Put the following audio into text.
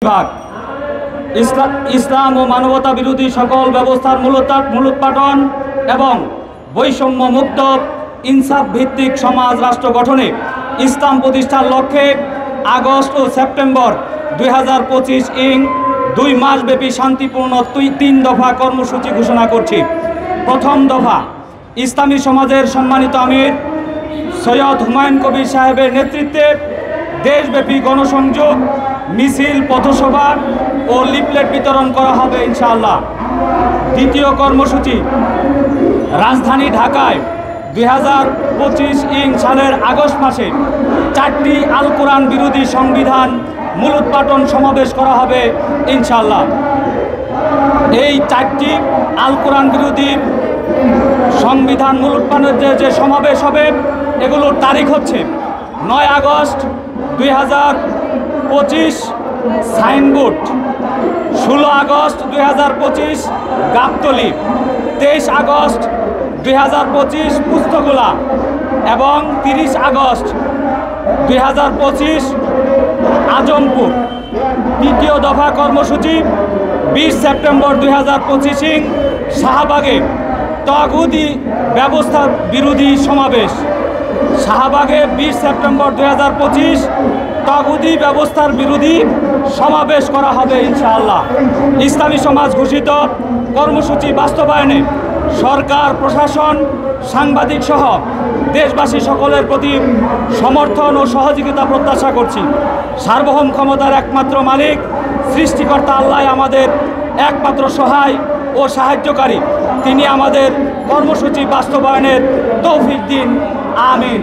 ভাগ ইসলাম ও মানবতা বিরোধী সকল ব্যবস্থার মূলোৎপাটন এবং বৈষম্য মুক্ত ইনসাফ ভিত্তিক সমাজ রাষ্ট্র গঠনে ইসলাম প্রতিষ্ঠার লক্ষ্যে আগস্ট ও সেপ্টেম্বর 2025 2 মাসব্যাপী শান্তিপূর্ণ 3 দফা কর্মসূচি ঘোষণা করছি। প্রথম দফা, ইসলামী সমাজের সম্মানিত আমির সৈয়দ হুমায়ুন কবির সাহেবের নেতৃত্বে দেশব্যাপী গণসংযোগ, মিছিল, পথসভা ও লিফলেট বিতরণ করা হবে ইনশাআল্লাহ। দ্বিতীয় কর্মসূচি, রাজধানী ঢাকায় 2025 সালের আগস্ট মাসে 4টি আল কোরআন বিরোধী সংবিধান মূলোৎপাটন সমাবেশ করা হবে ইনশাআল্লাহ। এই 4টি আল কোরআন বিরোধী সংবিধান মূলোৎপাটনের যে সমাবেশ হবে এগুলোর তারিখ হচ্ছে 9 August 2025 signboard, 16 August 2025 Gabtoli, 23 August 2025 পুস্তকোলা এবং 30 আগস্ট 2025 আজমপুর। তৃতীয় দফা কর্মসূচি 20 সেপ্টেম্বর 2025 শাহবাগে তাগুতি ব্যবস্থা বিরোধী সমাবেশ। শাহবাগে 20 সেপ্টেম্বর 2025 তাগুতি ব্যবস্থার বিরোধী সমাবেশ করা হবে ইনশাআল্লাহ। ইসলামী সমাজ ঘোষিত কর্মসূচি বাস্তবায়নে সরকার, প্রশাসন, সাংবাদিক সহ দেশবাসী সকলের প্রতি সমর্থন ও সহযোগিতা প্রত্যাশা করছি। সার্বভৌম ক্ষমতার একমাত্র মালিক সৃষ্টিকর্তা আল্লাহ আমাদের একমাত্র সহায় ও সাহায্যকারী। তিনি আমাদের কর্মসূচি বাস্তবায়নের তৌফিক দিন। আমিন।